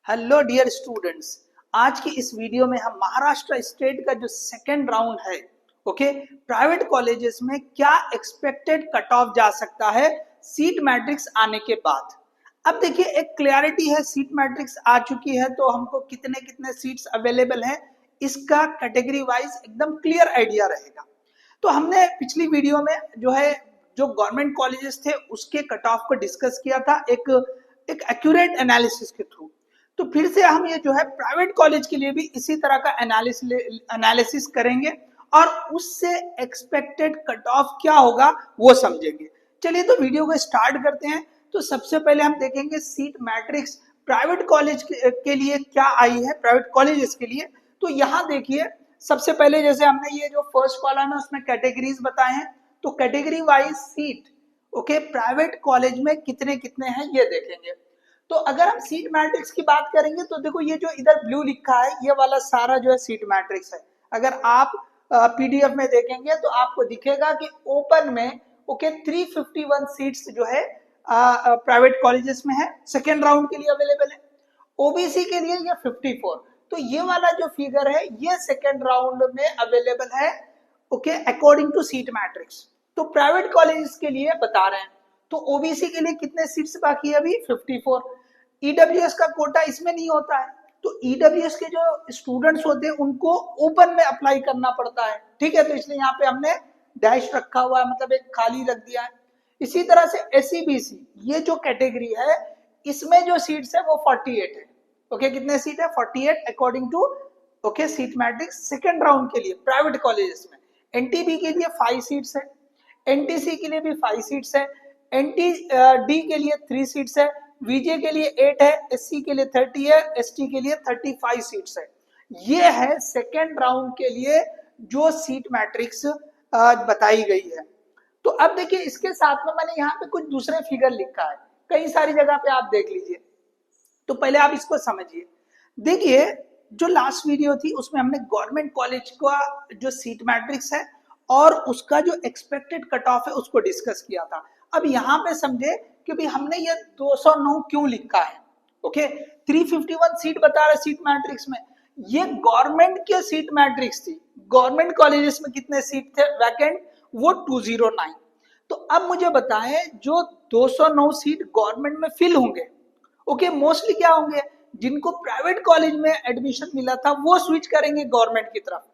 Hello dear students. आज की इस वीडियो में हम महाराष्ट्र स्टेट का जो सेकेंड राउंड है, ओके, प्राइवेट कॉलेजेस में क्या एक्सपेक्टेड कट ऑफ जा सकता है सीट मैट्रिक्स आने के बाद। अब देखिए, एक क्लियरिटी है, सीट मैट्रिक्स आ चुकी है तो हमको कितने कितने सीट्स अवेलेबल हैं इसका कैटेगरी वाइज एकदम क्लियर आइडिया रहेगा। तो हमने पिछली वीडियो में जो गवर्नमेंट कॉलेजेस थे उसके कट ऑफ को डिस्कस किया था एक एक्यूरेट एनालिसिस के थ्रू। तो फिर से हम ये जो है प्राइवेट कॉलेज के लिए भी इसी तरह का एनालिसिस करेंगे और उससे एक्सपेक्टेड कट ऑफ क्या होगा वो समझेंगे। चलिए तो वीडियो को स्टार्ट करते हैं। तो सबसे पहले हम देखेंगे सीट मैट्रिक्स प्राइवेट कॉलेज के लिए क्या आई है, प्राइवेट कॉलेजेस के लिए। तो यहाँ देखिए, सबसे पहले जैसे हमने ये जो फर्स्ट कॉलम है उसमें कैटेगरीज बताए हैं, तो category wise seat, okay, private college में कितने कितने हैं ये देखेंगे। तो अगर हम सीट मैट्रिक्स की बात करेंगे तो देखो, ये जो इधर ब्लू लिखा है ये वाला सारा जो है सीट मैट्रिक्स है। अगर आप पीडीएफ में देखेंगे तो आपको दिखेगा कि ओपन में ओके 351 सीट्स जो है प्राइवेट कॉलेजेस में है, सेकेंड राउंड के लिए अवेलेबल है। ओबीसी के लिए ये 54। तो ये वाला जो फिगर है ये सेकेंड राउंड में अवेलेबल है, okay, according to seat matrix. तो प्राइवेट कॉलेजेस के लिए बता रहे हैं। तो ओबीसी के लिए कितने सीट्स बाकी है अभी? 54। ईडब्ल्यूएस का कोटा इसमें नहीं होता है, तो ईडब्ल्यूएस के जो स्टूडेंट्स होते हैं उनको ओपन में अप्लाई करना पड़ता है, ठीक है। तो इसलिए यहाँ पे हमने डैश रखा हुआ है, मतलब एक खाली रख दिया है। इसी तरह से एससीबीसी ये जो कैटेगरी है इसमें जो सीट्स है वो 48 है, ओके। कितने सीट है? 48 according to okay seat matrix second round के लिए प्राइवेट कॉलेजेस में। एनटीबी के लिए 5 सीट्स है, एनटीसी के लिए भी 5 सीट्स है, एनटीडी के लिए 3 सीट्स है, वीजे के लिए 8 है, एससी के लिए 30 है, एसटी के लिए 35 सीट्स है। ये है सेकेंड राउंड के लिए जो सीट मैट्रिक्स बताई गई है। तो अब देखिए, इसके साथ में मैंने यहाँ पे कुछ दूसरे फिगर लिखा है, कई सारी जगह पे आप देख लीजिए। तो पहले आप इसको समझिए। देखिए, जो लास्ट वीडियो थी उसमें हमने गवर्नमेंट कॉलेज का जो सीट मैट्रिक्स है और उसका जो एक्सपेक्टेड कट ऑफ है उसको डिस्कस किया था। अब यहाँ पे समझे कि भाई हमने ये 209 क्यों लिखा है, ओके। 351 सीट बता रहे सीट मैट्रिक्स में, ये गवर्नमेंट के सीट मैट्रिक्स थी। गवर्नमेंट कॉलेजेस में कितने सीट थे वैकेंट? वो 209। तो अब मुझे बताएं, जो 209 सीट गवर्नमेंट में फिल होंगे, ओके, मोस्टली क्या होंगे? जिनको प्राइवेट कॉलेज में एडमिशन मिला था वो स्विच करेंगे गवर्नमेंट की तरफ।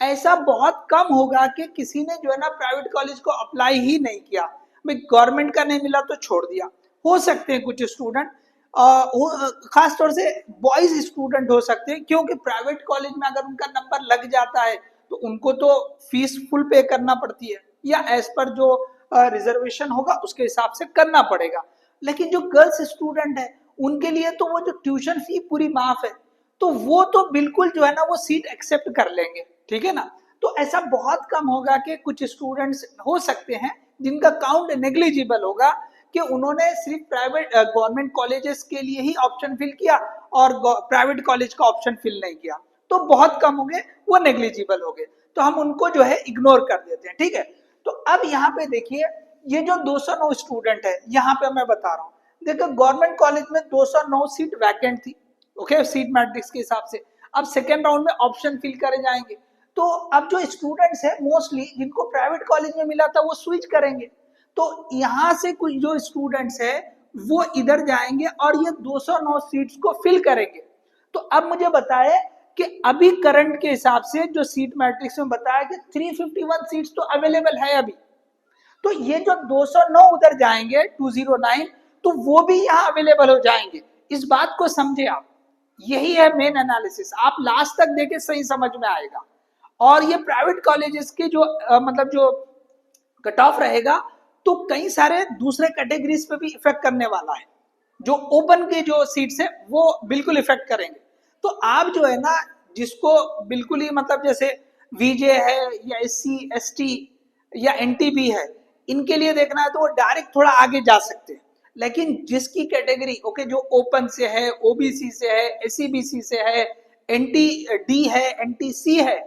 ऐसा बहुत कम होगा कि किसी ने जो है ना प्राइवेट कॉलेज को अप्लाई ही नहीं किया, भाई गवर्नमेंट का नहीं मिला तो छोड़ दिया। हो सकते हैं कुछ स्टूडेंट, खास तौर से बॉयज स्टूडेंट हो सकते हैं, क्योंकि प्राइवेट कॉलेज में अगर उनका नंबर लग जाता है तो उनको तो फीस फुल पे करना पड़ती है, या एज पर जो रिजर्वेशन होगा उसके हिसाब से करना पड़ेगा। लेकिन जो गर्ल्स स्टूडेंट है उनके लिए तो वो जो ट्यूशन फी पूरी माफ है, तो वो तो बिल्कुल जो है ना वो सीट एक्सेप्ट कर लेंगे, ठीक है ना। तो ऐसा बहुत कम होगा कि कुछ स्टूडेंट्स हो सकते हैं जिनका काउंट नेग्लिजिबल होगा कि उन्होंने सिर्फ प्राइवेट गवर्नमेंट कॉलेजेस के लिए ही ऑप्शन फिल किया और प्राइवेट कॉलेज का ऑप्शन फिल नहीं किया। तो बहुत कम होंगे, वो नेग्लिजिबल हो गए, तो हम उनको जो है इग्नोर कर देते हैं, ठीक है। तो अब यहाँ पे देखिए, ये जो 209 स्टूडेंट है यहाँ पे मैं बता रहा हूँ। देखो, गवर्नमेंट कॉलेज में 209 सीट वैकेंट थी, ओके, सीट मैट्रिक्स के हिसाब से। अब सेकेंड राउंड में ऑप्शन फिल करे जाएंगे, तो अब जो स्टूडेंट्स है मोस्टली जिनको प्राइवेट कॉलेज में मिला था वो स्विच करेंगे। तो यहाँ से कुछ जो स्टूडेंट्स है वो इधर जाएंगे और ये 209 सीट्स को फिल करेंगे। तो अब मुझे बताए कि अभी करंट के हिसाब से जो सीट मैट्रिक्स में बताया कि 351 सीट्स तो अवेलेबल है अभी। तो ये जो 209 उधर जाएंगे 209, तो वो भी यहाँ अवेलेबल हो जाएंगे। इस बात को समझे आप, यही है मेन एनालिसिस। आप लास्ट तक देखे सही समझ में आएगा। और ये प्राइवेट कॉलेजेस के जो मतलब जो कट ऑफ रहेगा तो कई सारे दूसरे कैटेगरीज पे भी इफेक्ट करने वाला है। जो ओपन के जो सीट्स है वो बिल्कुल इफेक्ट करेंगे। तो आप जो है ना, जिसको बिल्कुल ही मतलब जैसे वीजे है या एससी एसटी या एनटीबी है, इनके लिए देखना है तो वो डायरेक्ट थोड़ा आगे जा सकते हैं। लेकिन जिसकी कैटेगरी ओके जो ओपन से है, ओबीसी से है, एससीबीसी से है, एनटीडी है, एनटीसी है,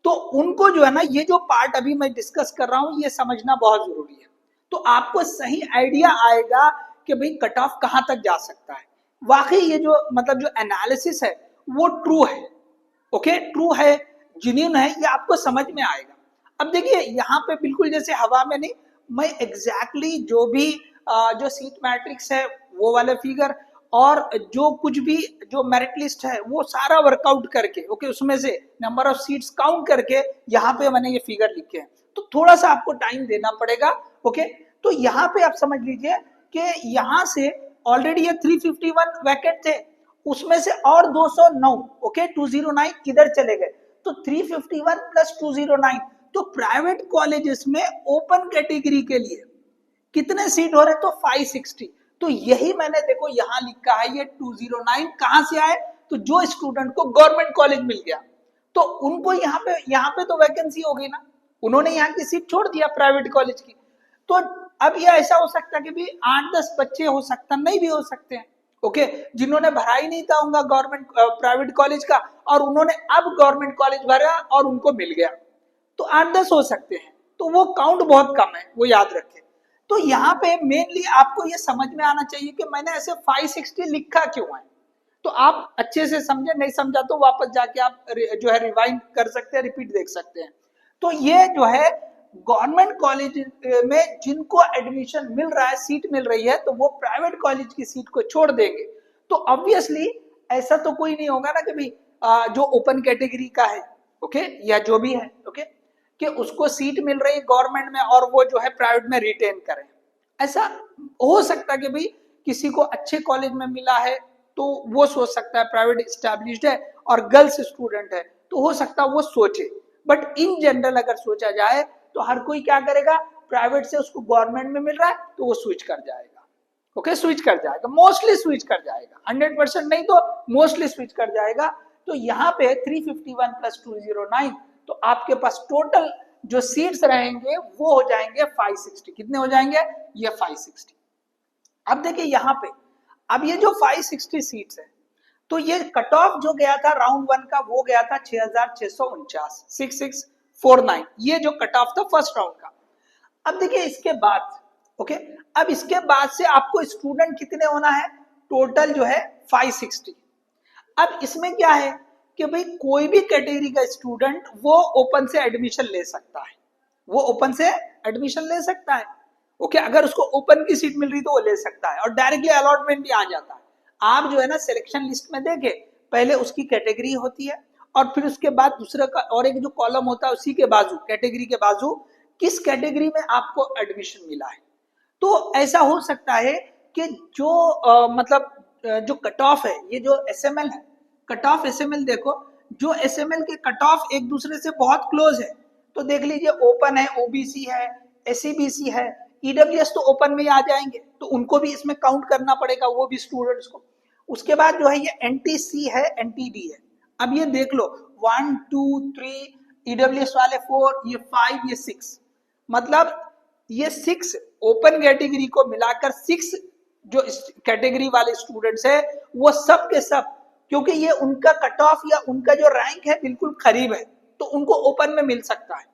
तो उनको जो है ना ये जो पार्ट अभी मैं डिस्कस कर रहा हूं ये समझना बहुत जरूरी है। तो आपको सही आइडिया आएगा कि भाई कट ऑफ कहां तक जा सकता है। वाकई ये जो मतलब जो एनालिसिस है वो ट्रू है, ओके, ट्रू है, जेन्युइन है, ये आपको समझ में आएगा। अब देखिए यहाँ पे बिल्कुल जैसे हवा में नहीं, मैं एग्जैक्टली जो भी जो सीट मैट्रिक्स है वो वाले फिगर और जो कुछ भी जो मेरिट लिस्ट है वो सारा वर्कआउट करके, ओके, उसमें से नंबर ऑफ सीट्स काउंट करके यहाँ पे मैंने ये फिगर लिखे हैं। तो थोड़ा सा आपको टाइम देना पड़ेगा, ओके। तो यहाँ पे आप समझ लीजिए कि यहाँ से ऑलरेडी ये 351 वैकेंट थे, उसमें से और 209, ओके, 209 किधर चले गए, तो 351 प्लस 209, तो प्राइवेट कॉलेजेस में ओपन कैटेगरी के लिए कितने सीट हो रहे, तो 560। तो यही मैंने देखो यहाँ लिखा है, ये 209 कहां से आए, तो जो स्टूडेंट को गवर्नमेंट कॉलेज मिल गया तो उनको यहाँ पे तो वैकेंसी हो गई ना, उन्होंने यहाँ की सीट छोड़ दिया प्राइवेट कॉलेज की। तो अब ये ऐसा हो सकता है कि भी 8-10 बच्चे हो सकता, नहीं भी हो सकते हैं, ओके, जिन्होंने भरा ही नहीं था उनका गवर्नमेंट प्राइवेट कॉलेज का, और उन्होंने अब गवर्नमेंट कॉलेज भरा और उनको मिल गया, तो 8-10 हो सकते हैं। तो वो काउंट बहुत कम है, वो याद रखें। तो यहाँ पे मेनली आपको ये समझ में आना चाहिए कि मैंने ऐसे 560 लिखा क्यों है, तो आप अच्छे से समझे, नहीं समझा तो वापस जाके आप जो है रिवाइंड कर सकते हैं, रिपीट देख सकते हैं। तो ये जो है गवर्नमेंट कॉलेज में जिनको एडमिशन मिल रहा है, सीट मिल रही है, तो वो प्राइवेट कॉलेज की सीट को छोड़ देंगे। तो ऑब्वियसली ऐसा तो कोई नहीं होगा ना कि भाई जो ओपन कैटेगरी का है, ओके, या जो भी है, ओके, कि उसको सीट मिल रही है गवर्नमेंट में और वो जो है प्राइवेट में रिटेन करें। ऐसा हो सकता है कि भाई किसी को अच्छे कॉलेज में मिला है तो वो सोच सकता है, प्राइवेट एस्टैब्लिश्ड है और गर्ल्स स्टूडेंट है तो हो सकता है वो सोचे, बट इन जनरल अगर सोचा जाए तो हर कोई क्या करेगा, प्राइवेट से उसको गवर्नमेंट में मिल रहा है तो वो स्विच कर जाएगा, ओके, स्विच कर जाएगा, मोस्टली स्विच कर जाएगा, 100% नहीं तो मोस्टली स्विच कर जाएगा। तो यहाँ पे 351 प्लस 209, तो आपके पास टोटल जो सीट्स रहेंगे वो हो जाएंगे 560। कितने हो जाएंगे, ये 560। अब देखिए यहाँ पे, अब ये जो 560 सीट्स है, तो ये कट ऑफ जो गया था राउंड 1 का वो गया था 6649, 6649, ये जो कट ऑफ था फर्स्ट राउंड का। अब देखिए इसके बाद, ओके, अब इसके बाद से आपको स्टूडेंट कितने होना है, टोटल जो है 560। अब इसमें क्या है कि भाई कोई भी कैटेगरी का स्टूडेंट वो ओपन से एडमिशन ले सकता है, वो ओपन से एडमिशन ले सकता है, ओके, अगर उसको ओपन की सीट मिल रही तो वो ले सकता है और डायरेक्टली अलॉटमेंट भी आ जाता है। आप जो है ना सिलेक्शन लिस्ट में देखे, पहले उसकी कैटेगरी होती है और फिर उसके बाद दूसरा का और एक जो कॉलम होता है उसी के बाजू, कैटेगरी के बाजू, किस कैटेगरी में आपको एडमिशन मिला है। तो ऐसा हो सकता है कि जो मतलब जो कट ऑफ है, ये जो एसएमएल है, कट ऑफ एसएमएल देखो, जो एसएमएल के कट ऑफ एक दूसरे से बहुत क्लोज है, तो देख लीजिए ओपन है, ओबीसी है, एससीबीसी है, ईडब्ल्यूएस तो ओपन में आ जाएंगे तो उनको भी इसमें काउंट करना पड़ेगा, वो भी स्टूडेंट्स को। उसके बाद जो है ये एनटीसी है, एनटीडी है। अब ये देख लो 1 2 3 ईडब्ल्यूएस वाले 4, ये 5, ये 6, मतलब ये 6 ओपन कैटेगरी को मिलाकर 6 जो कैटेगरी वाले स्टूडेंट्स है वो सब के सब, क्योंकि ये उनका कट ऑफ या उनका जो रैंक है बिल्कुल करीब है तो उनको ओपन में मिल सकता है,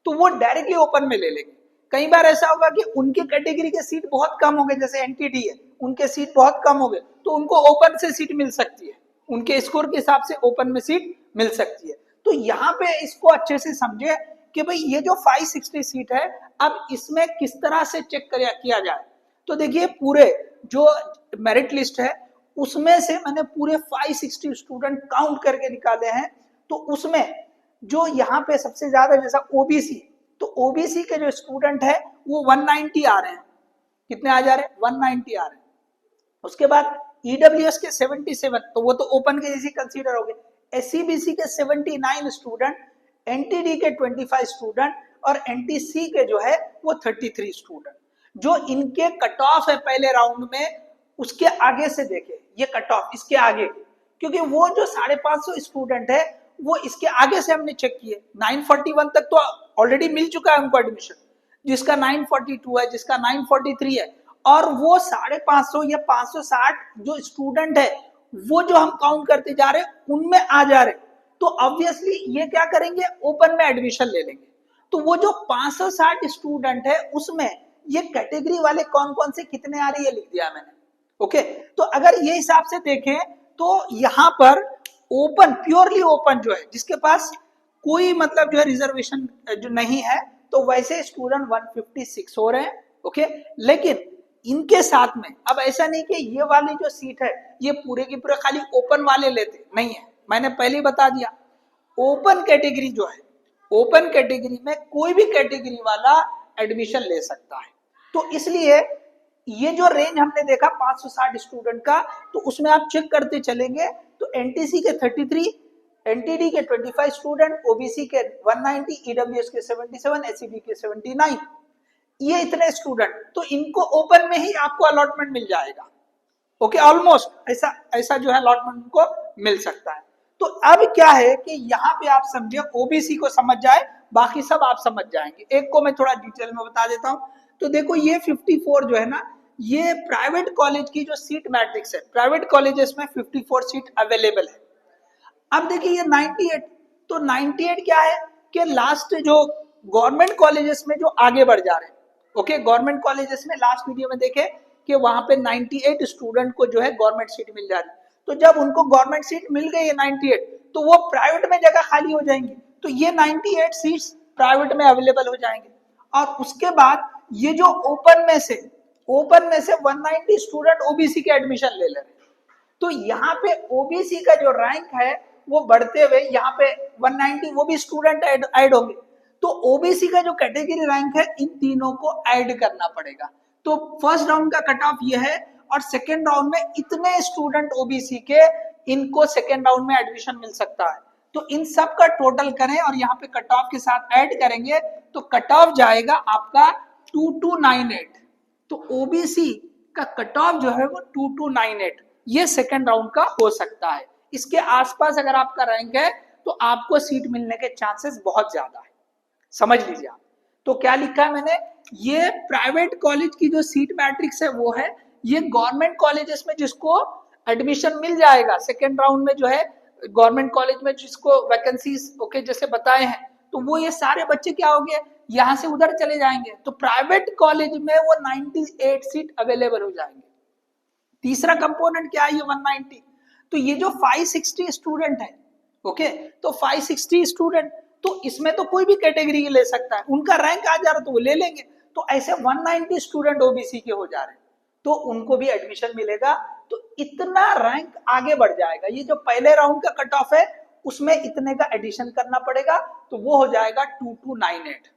तो वो डायरेक्टली ओपन में ले लेंगे। कई बार ऐसा होगा कि उनके कैटेगरी के सीट बहुत कम हो गए, जैसे एनटीडी है, उनके सीट बहुत कम हो गए तो उनको ओपन से सीट मिल सकती है, उनके स्कोर के हिसाब से ओपन में सीट मिल सकती है। तो यहाँ पे इसको अच्छे से समझे कि भाई ये जो 560 सीट है, अब इसमें किस तरह से चेक किया जाए। तो देखिए पूरे जो मेरिट लिस्ट है उसमें से मैंने पूरे 560 स्टूडेंट काउंट करके निकाले हैं, तो उसमें जो यहाँ पे सबसे ज्यादा जैसा ओबीसी, तो ओबीसी के जो स्टूडेंट है वो 190 आ रहे हैं, कितने आ जा रहे हैं, 190 आ रहे हैं। उसके बाद ईडब्ल्यूएस के 77, तो वो तो ओपन के जैसे कंसीडर हो गए, एससीबीसी के 79 स्टूडेंट, एनटीडी के 25 स्टूडेंट और एनटीसी के जो है वो 33 स्टूडेंट। जो इनके कट ऑफ है पहले राउंड में, उसके आगे से देखे ये कट ऑफ इसके आगे, क्योंकि वो जो 550 स्टूडेंट है वो इसके आगे से हमने चेक किए, 941 तक तो ऑलरेडी मिल चुका है उनको एडमिशन, जिसका 942 है, जिसका 943 है, और वो 550 या 560 जो स्टूडेंट है वो जो हम काउंट करते जा रहे हैं उनमें आ जा रहे, तो ऑब्वियसली ये क्या करेंगे, ओपन में एडमिशन ले लेंगे। तो वो जो 560 स्टूडेंट है उसमें ये कैटेगरी वाले कौन कौन से कितने आ रही है लिख दिया मैंने, ओके, तो अगर ये हिसाब से देखें तो यहाँ पर ओपन, प्योरली ओपन जो है, जिसके पास कोई मतलब जो है रिजर्वेशन जो नहीं है, तो वैसे स्टूडेंट 156 हो रहे हैं। ओके, लेकिन इनके साथ में अब ऐसा नहीं कि ये वाली जो सीट है ये पूरे की पूरे खाली ओपन वाले लेते नहीं है, मैंने पहले ही बता दिया। ओपन कैटेगरी जो है, ओपन कैटेगरी में कोई भी कैटेगरी वाला एडमिशन ले सकता है। तो इसलिए ये जो रेंज हमने देखा 560 स्टूडेंट का, तो उसमें आप चेक करते चलेंगे तो एनटीसी के 33, एनटीडी के 25 स्टूडेंट, ओबीसी के 190, ईडब्ल्यूएस के 77, एससीबी के 79, ये इतने स्टूडेंट, तो इनको ओपन में ही आपको अलॉटमेंट मिल जाएगा। ओके, ऑलमोस्ट ऐसा जो है अलॉटमेंट को मिल सकता है। तो अब क्या है कि यहाँ पे आप समझे, ओबीसी को समझ जाए, बाकी सब आप समझ जाएंगे। एक को मैं थोड़ा डिटेल में बता देता हूँ। तो देखो ये 54 जो है ना, ये प्राइवेट कॉलेज की जो सीट मैट्रिक्स है, प्राइवेट कॉलेजेस में 54 सीट अवेलेबल है। अब देखिए ये 98, तो 98 क्या है कि लास्ट जो गवर्नमेंट कॉलेजेस में जो आगे बढ़ जा रहे हैं। ओके, गवर्नमेंट कॉलेजेस में लास्ट वीडियो में देखे कि वहां पे 98 स्टूडेंट को जो है गवर्नमेंट सीट मिल जा रही। तो जब उनको गवर्नमेंट सीट मिल गई है 98, तो वो प्राइवेट में जगह खाली हो जाएंगी, तो ये 98 सीट्स प्राइवेट में अवेलेबल हो जाएंगे। और उसके बाद ये जो ओपन में से 190 स्टूडेंट ओबीसी के एडमिशन ले ले रहे हैं। तो यहाँ पे ओबीसी का जो रैंक है वो बढ़ते हुए यहाँ पे 190 वो भी स्टूडेंट ऐड होंगे। तो ओबीसी का जो कैटेगरी रैंक है इन तीनों को ऐड करना पड़ेगा। तो फर्स्ट राउंड का कट ऑफ ये है, और सेकेंड राउंड में इतने स्टूडेंट ओबीसी के, इनको सेकेंड राउंड में एडमिशन मिल सकता है। तो इन सब का टोटल करें और यहाँ पे कट ऑफ के साथ ऐड करेंगे तो कट ऑफ जाएगा आपका 2298। तो ओबीसी का कट ऑफ जो है वो 2298, ये सेकेंड राउंड का हो सकता है। इसके आसपास अगर आपका रैंक है तो आपको सीट मिलने के चांसेस बहुत ज्यादा है, समझ लीजिए आप। तो क्या लिखा है मैंने, ये प्राइवेट कॉलेज की जो सीट मैट्रिक्स है वो है, ये गवर्नमेंट कॉलेजेस में जिसको एडमिशन मिल जाएगा सेकेंड राउंड में जो है, गवर्नमेंट कॉलेज में जिसको वैकेंसीज ओके जैसे बताए हैं, तो वो ये सारे बच्चे क्या हो गए, यहां से उधर चले जाएंगे। तो प्राइवेट कॉलेज में वो 98 सीट अवेलेबल हो जाएंगे। तीसरा कंपोनेंट क्या है, ये 190। तो ये जो 560 स्टूडेंट है, ओके, तो 560 स्टूडेंट, तो इसमें तो कोई भी कैटेगरी ले सकता है, उनका रैंक आ जा रहा तो वो ले लेंगे। तो ऐसे 190 स्टूडेंट ओबीसी के हो जा रहे हैं, तो उनको भी एडमिशन मिलेगा। तो इतना रैंक आगे बढ़ जाएगा। ये जो पहले राउंड का कट ऑफ है उसमें इतने का एडिशन करना पड़ेगा, तो वो हो जाएगा 2298।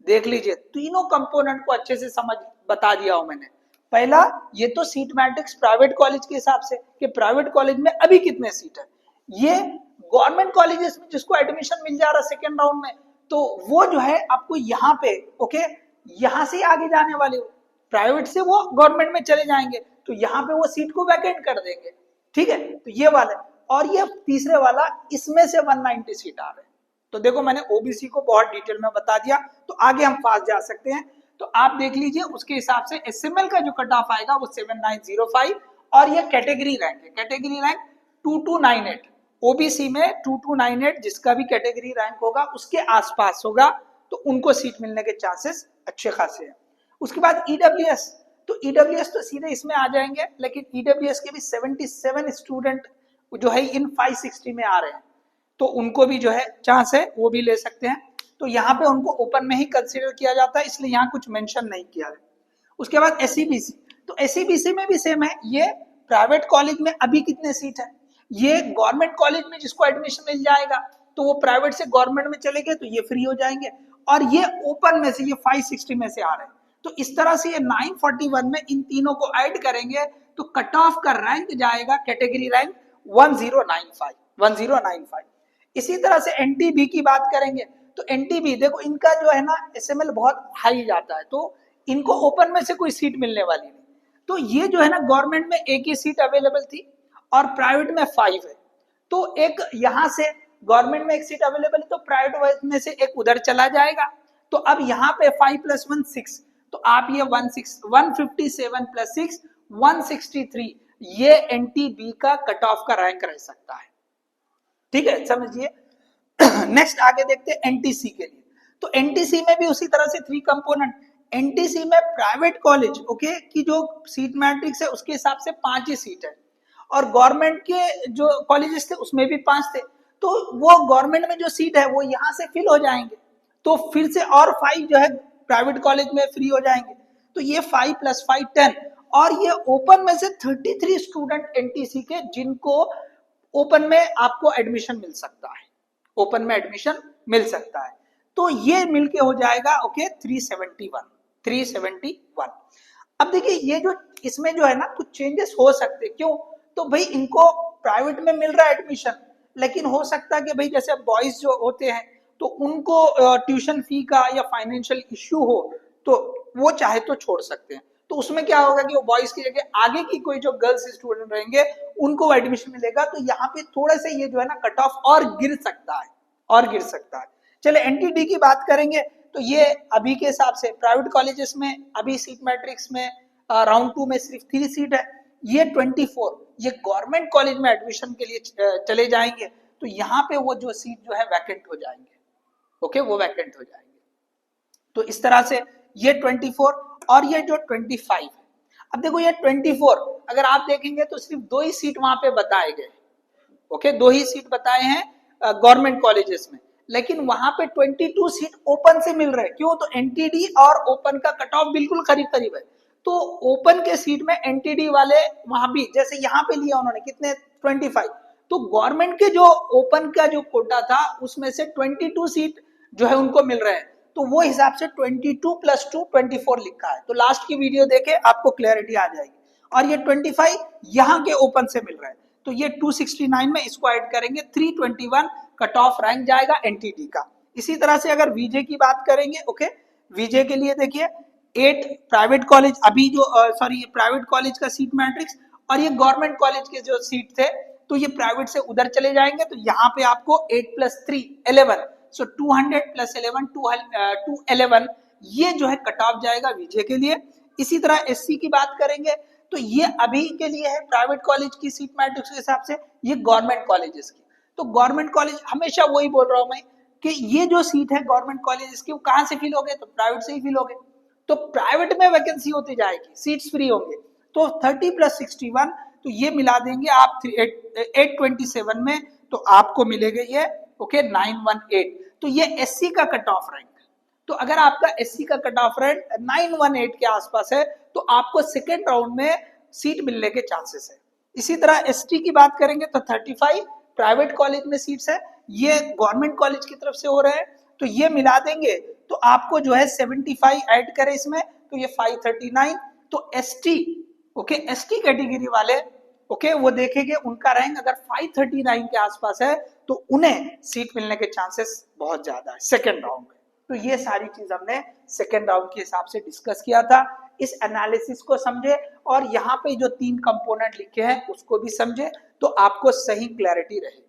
देख लीजिए, तीनों कंपोनेंट को अच्छे से समझ बता दिया हूं मैंने। पहला, ये तो सीट मैट्रिक्स प्राइवेट कॉलेज के हिसाब से कि प्राइवेट कॉलेज में अभी कितने सीट है। ये गवर्नमेंट कॉलेजेस में जिसको एडमिशन मिल जा रहा है सेकेंड राउंड में, तो वो जो है आपको यहाँ पे ओके, यहाँ से आगे जाने वाले, प्राइवेट से वो गवर्नमेंट में चले जाएंगे, तो यहाँ पे वो सीट को वैकेंट कर देंगे। ठीक है, तो ये वाला, और ये तीसरे वाला, इसमें से 190 सीट आ रहे हैं। तो देखो मैंने ओबीसी को बहुत डिटेल में बता दिया, तो आगे हम फास्ट जा सकते हैं। तो आप देख लीजिए उसके हिसाब से एसएमएल का जो कट ऑफ आएगा वो 7905, और ये कैटेगरी रैंक है, कैटेगरी रैंक 2298। ओबीसी में 2298 जिसका भी कैटेगरी रैंक होगा उसके आसपास होगा, तो उनको सीट मिलने के चांसेस अच्छे खासे हैं। उसके बाद ईडब्ल्यूएस, तो ईडब्ल्यूएस तो सीधे इसमें आ जाएंगे, लेकिन ईडब्ल्यूएस के भी 77 स्टूडेंट जो है इन 560 में आ रहे हैं, तो उनको भी जो है चांस है, वो भी ले सकते हैं। तो यहाँ पे उनको ओपन में ही कंसीडर किया जाता है, इसलिए यहाँ कुछ मेंशन नहीं किया है। उसके बाद एससीबीसी, तो एससीबीसी में भी सेम है। ये प्राइवेट कॉलेज में अभी कितने सीट है, ये गवर्नमेंट कॉलेज में जिसको एडमिशन मिल जाएगा तो वो प्राइवेट से गवर्नमेंट में चले गए तो ये फ्री हो जाएंगे, और ये ओपन में से ये 560 में से आ रहे हैं। तो इस तरह से ये 941 में इन तीनों को ऐड करेंगे तो कट ऑफ का रैंक जाएगा, कैटेगरी रैंक 1095। इसी तरह से एनटीबी की बात करेंगे तो एनटीबी देखो इनका जो है ना एसएमएल बहुत हाई जाता है, तो इनको ओपन में से कोई सीट मिलने वाली नहीं। तो ये जो है ना गवर्नमेंट में एक ही सीट अवेलेबल थी और प्राइवेट में 5 है, तो एक यहाँ से गवर्नमेंट में एक सीट अवेलेबल है तो प्राइवेट में से एक उधर चला जाएगा। तो अब यहाँ पे 5 + 1 6, तो आप ये 157 + 6 163, ये एनटीबी का कट ऑफ का रैंक रह सकता है। ठीक है, समझिए। नेक्स्ट आगे देखते हैं एनटीसी के लिए। तो एनटीसी में भी उसी तरह से 3 कंपोनेंट, एनटीसी में प्राइवेट कॉलेज ओके की जो सीट मैट्रिक्स है उसके हिसाब से 5 ही सीट है, और गवर्नमेंट के जो कॉलेजेस थे उसमें भी 5 थे, तो वो गवर्नमेंट में जो सीट है वो यहाँ से फिल हो जाएंगे, तो फिर से और 5 जो है प्राइवेट कॉलेज में फ्री हो जाएंगे, तो ये 5 + 5 10, और ये ओपन में से 33 स्टूडेंट एनटीसी के जिनको ओपन में आपको एडमिशन मिल सकता है, ओपन में एडमिशन मिल सकता है, तो ये मिलके हो जाएगा ओके 371। अब देखिए ये जो इसमें जो है ना कुछ चेंजेस हो सकते, क्यों, तो भाई इनको प्राइवेट में मिल रहा है एडमिशन, लेकिन हो सकता है कि भाई जैसे बॉयज जो होते हैं तो उनको ट्यूशन फी का या फाइनेंशियल इश्यू हो तो वो चाहे तो छोड़ सकते हैं, तो उसमें क्या होगा कि वो बॉयज की जगह आगे की कोई जो गर्ल्स स्टूडेंट रहेंगे उनको एडमिशन मिलेगा, तो यहाँ पे थोड़ा सा ये जो है ना कट ऑफ और गिर सकता है, और गिर सकता है। चले एनटीडी की बात करेंगे तो ये अभी के हिसाब से प्राइवेट कॉलेजेस में अभी सीट मैट्रिक्स में राउंड 2 में सिर्फ 3 सीट है, ये 24 ये गवर्नमेंट कॉलेज में एडमिशन के लिए चले जाएंगे, तो यहाँ पे वो जो सीट जो है वैकेंट हो जाएंगे, ओके वो वैकेंट हो जाएंगे, तो इस तरह से ये 24 और ये जो 25 है। अब देखो ये 24 अगर आप देखेंगे तो सिर्फ 2 ही सीट वहां पे बताए गए, ओके 2 ही सीट बताए हैं गवर्नमेंट कॉलेजेस में, लेकिन वहां पे 22 सीट ओपन से मिल रहे हैं, क्यों, तो एनटीडी और ओपन का कट ऑफ बिल्कुल करीब करीब है, तो ओपन के सीट में एनटीडी वाले वहां भी जैसे यहाँ पे लिया उन्होंने कितने 25, तो गवर्नमेंट के जो ओपन का जो कोटा था उसमें से 22 सीट जो है उनको मिल रहे हैं, तो वो हिसाब से 22 + 2 24 लिखा है, तो लास्ट की वीडियो देखे आपको क्लैरिटी आ जाएगी, और ये 25 यहाँ के ओपन से मिल रहा है, तो ये 269 में इसको ऐड करेंगे 321 कट ऑफ रैंक जाएगा एनटीडी का। इसी तरह से अगर वीजे की बात करेंगे ओके, वीजे के लिए देखिए 8 प्राइवेट कॉलेज अभी जो प्राइवेट कॉलेज का सीट मैट्रिक्स, और ये गवर्नमेंट कॉलेज के जो सीट थे तो ये प्राइवेट से उधर चले जाएंगे, तो यहाँ पे आपको 8 + 3 11, सो 200 + 11 211 ये जो है कट ऑफ जाएगा वीजे के लिए। इसी तरह एससी की बात करेंगे तो ये अभी के लिए है प्राइवेट कॉलेज की सीट मैट्रिक्स के हिसाब से, ये गवर्नमेंट कॉलेजेस की, तो गवर्नमेंट कॉलेज हमेशा वही बोल रहा हूं मैं कि ये जो सीट है गवर्नमेंट कॉलेजेस की वो कहां से फिल हो गए, तो प्राइवेट से ही फिल हो गए, तो प्राइवेट में वैकेंसी होती जाएगी, सीट्स फ्री होंगे, तो 30 + 61 तो ये मिला देंगे आप 827 में, तो आपको मिलेगा ये ओके 918, तो ये एससी का कट ऑफ रैंक, तो अगर आपका एससी का कट ऑफ रैंक 918 के आसपास है तो आपको सेकेंड राउंड में सीट मिलने के चांसेस है। इसी तरह एसटी की बात करेंगे तो 35 प्राइवेट कॉलेज में सीट्स है, ये गवर्नमेंट कॉलेज की तरफ से हो रहे हैं, तो ये मिला देंगे तो आपको जो है 75 ऐड करें इसमें तो ये 539, तो एसटी ओके एसटी कैटेगरी वाले ओके वो देखेंगे उनका रैंक अगर 539 के आसपास है तो उन्हें सीट मिलने के चांसेस बहुत ज्यादा है सेकेंड राउंड में। तो ये सारी चीज हमने सेकेंड राउंड के हिसाब से डिस्कस किया था, इस एनालिसिस को समझे और यहाँ पे जो 3 कंपोनेंट लिखे हैं उसको भी समझे तो आपको सही क्लैरिटी रहेगी।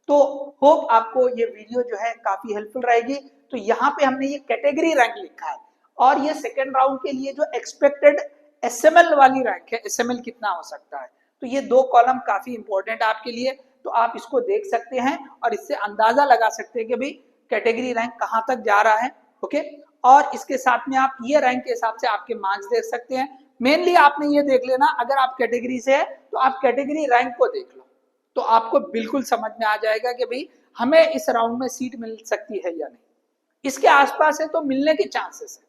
तो होप आपको ये वीडियो जो है काफी हेल्पफुल रहेगी। तो यहाँ पे हमने ये कैटेगरी रैंक लिखा है और ये सेकेंड राउंड के लिए जो एक्सपेक्टेड एसएमएल वाली रैंक है, एसएमएल कितना हो सकता है, तो ये 2 कॉलम काफी इंपॉर्टेंट आपके लिए, तो आप इसको देख सकते हैं और इससे अंदाजा लगा सकते हैं कि भाई कैटेगरी रैंक कहाँ तक जा रहा है ओके। और इसके साथ में आप ये रैंक के हिसाब से आपके मार्क्स देख सकते हैं। मेनली आपने ये देख लेना अगर आप कैटेगरी से है तो आप कैटेगरी रैंक को देख लो तो आपको बिल्कुल समझ में आ जाएगा कि भाई हमें इस राउंड में सीट मिल सकती है या नहीं। इसके आसपास है तो मिलने के चांसेस है,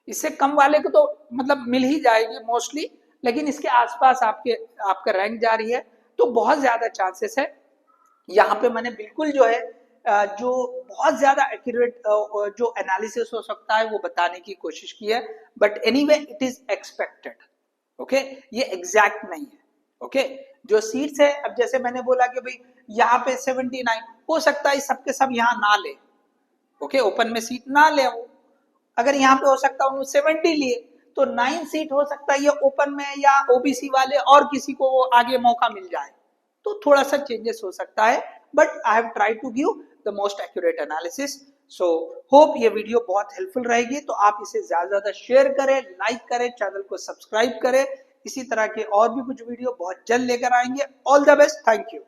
इससे कम वाले को तो मतलब मिल ही जाएगी मोस्टली, लेकिन इसके आसपास आपका रैंक जा रही है तो बहुत ज्यादा चांसेस है। यहाँ पे मैंने बिल्कुल जो है जो बहुत ज्यादा एक्यूरेट जो एनालिसिस हो सकता है वो बताने की कोशिश की है, but anyway it is expected okay, ये एग्जैक्ट नहीं है ओके। जो सीट्स है अब जैसे मैंने बोला कि भाई यहाँ पे 79 हो सकता है सबके सब यहाँ ना ले ओके, ओपन में सीट ना ले वो, अगर यहाँ पे हो सकता है उन्होंने 70 लिए तो 9 सीट हो सकता है ये ओपन में या ओबीसी वाले और किसी को आगे मौका मिल जाए, तो थोड़ा सा चेंजेस हो सकता है, but I have tried to give the most accurate analysis. So hope ये वीडियो बहुत हेल्पफुल रहेगी, तो आप इसे ज्यादा शेयर करें, लाइक करें, चैनल को सब्सक्राइब करें। इसी तरह के और भी कुछ वीडियो बहुत जल्द लेकर आएंगे। All the best, thank you.